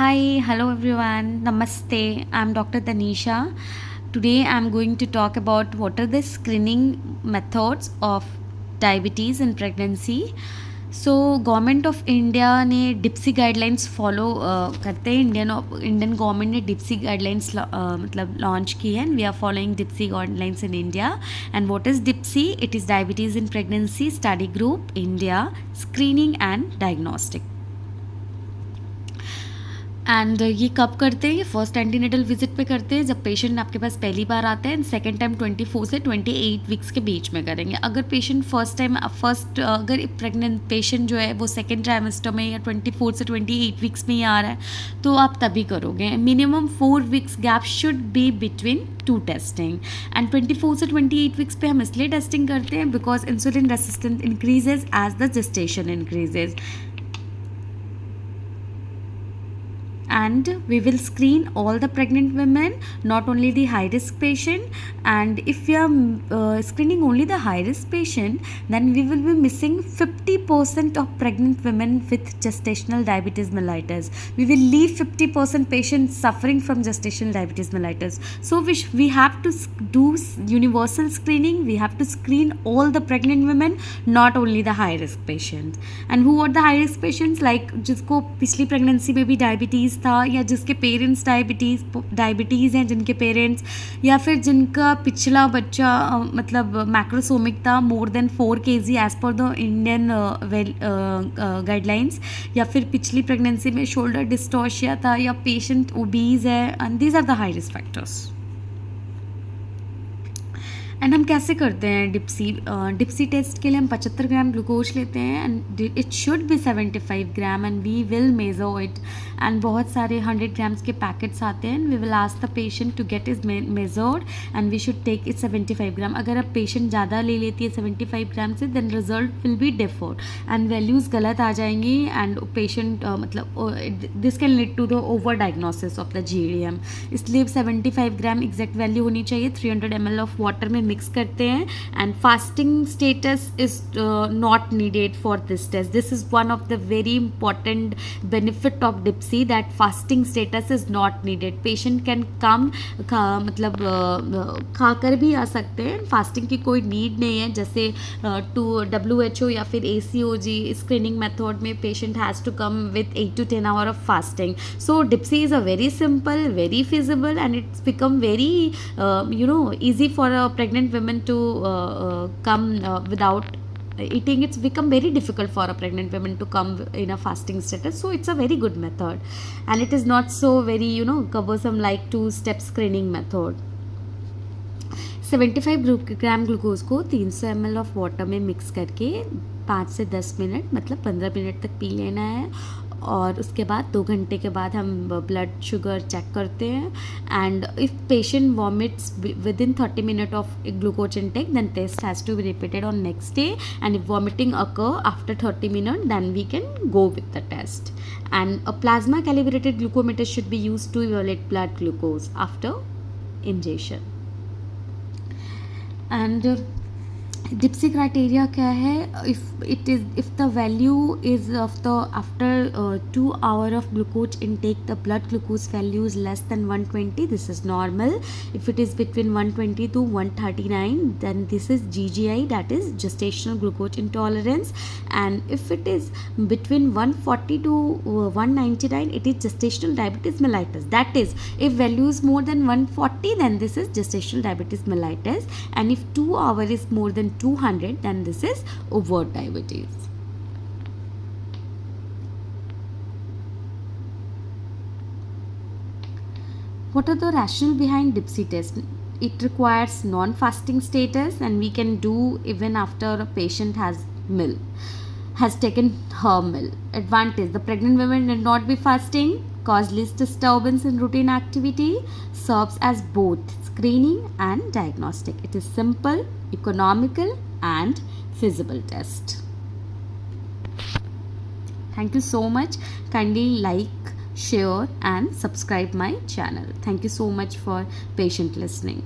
Hi, hello everyone. Namaste. I'm Dr. Tanisha. Today I'm going to talk about what are the screening methods of diabetes in pregnancy. So government of India ने डिप्सी guidelines follow करते हैं. Indian government ने डिप्सी guidelines मतलब launch की है. And we are following DIPSI guidelines in India. And what is DIPSI? It is diabetes in pregnancy study group India screening and diagnostic. And ये कब करते हैं? ये फर्स्ट एंटीनेटल विजिट पे करते हैं जब पेशेंट आपके पास पहली बार आता है. एंड सेकेंड टाइम 24 से 28 वीक्स के बीच में करेंगे. अगर पेशेंट अगर प्रेग्नेंट पेशेंट जो है वो सेकेंड ट्राइमेस्टर में या 24 से 28 वीक्स में ही आ रहा है तो आप तभी करोगे. Minimum 4 weeks gap should be between two testing. And 24 से 28 वीक्स पे हम इसलिए टेस्टिंग करते हैं because insulin resistance increases as the gestation increases. And we will screen all the pregnant women, not only the high risk patient. And if we are screening only the high risk patient, then we will be missing 50% of pregnant women with gestational diabetes mellitus. We will leave 50% patients suffering from gestational diabetes mellitus. So we have to do universal screening. We have to screen all the pregnant women, not only the high risk patients. And who are the high risk patients? Like जिसको पिछली pregnancy में भी diabetes था, या जिसके parents diabetes हैं जिनके parents, या फिर जिनका पिछला बच्चा मतलब मैक्रोसोमिक था more than 4 kg as per the Indian guidelines, या फिर पिछली प्रेगनेंसी में शोल्डर डिस्टॉर्शिया था, या पेशेंट ओबीज है. And these are the high risk factors. And हम कैसे करते हैं डिप्सी टेस्ट के लिए? हम 75 ग्राम ग्लूकोज लेते हैं and it should be 75 gram and we will measure it. And बहुत सारे 100 ग्राम्स के पैकेट्स आते हैं. We will ask the patient to get is measured and we should take it 75 gram. अगर अब पेशेंट ज़्यादा ले लेती है 75 ग्राम से, then result will be differ and values गलत आ जाएंगी. एंड पेशेंट मतलब this can lead to the over diagnosis of the GDM. इसलिए 75 ग्राम एग्जैक्ट वैल्यू होनी चाहिए. 300 ml ऑफ वाटर में मिक्स करते हैं. And fasting status is not needed for this test. This is one of the very important benefit of DIPSI, that fasting status is not needed. Patient can come मतलब खाकर भी आ सकते हैं. Fasting की कोई नीड नहीं है. जैसे टू WHO या फिर ACOG स्क्रीनिंग मेथड में patient has to come with 8 to 10 hours of fasting. So DIPSI is a very simple, very feasible, and it's become very easy for a pregnant women to come without eating. It's become very difficult for a pregnant woman to come in a fasting status. So it's a very good method and it is not so very troublesome like 2-step screening method. 75 gram glucose को 300 ml of water में mix करके 5 से 10 minute मतलब 15 minute तक P लेना है. और उसके बाद 2 घंटे के बाद हम ब्लड शुगर चेक करते हैं. And if patient vomits within 30 minutes of glucose intake, then test has to be repeated on next day. And if vomiting occur after 30 minutes, then we can go with the test. And a plasma calibrated glucometer should be use to evaluate blood glucose after injection. And DIPSI criteria क्या है? If the value is of the after 2 hours of glucose intake the blood glucose value is less than 120, this is normal. If it is between 120 to 139, then this is GGI, that is gestational glucose intolerance. And if it is between 140 to 199, it is gestational diabetes mellitus. That is, if value is more than 140, then this is gestational diabetes mellitus. And if 2 hours is more than 200, then this is overt diabetes. What are the rationale behind DIPSI test? It requires non-fasting status and we can do even after a patient has taken her meal. Advantage: the pregnant women need not be fasting, cause least disturbance in routine activity, serves as both screening and diagnostic. It is simple, economical and feasible test. Thank you so much. Kindly like, share and subscribe my channel. Thank you so much for patient listening.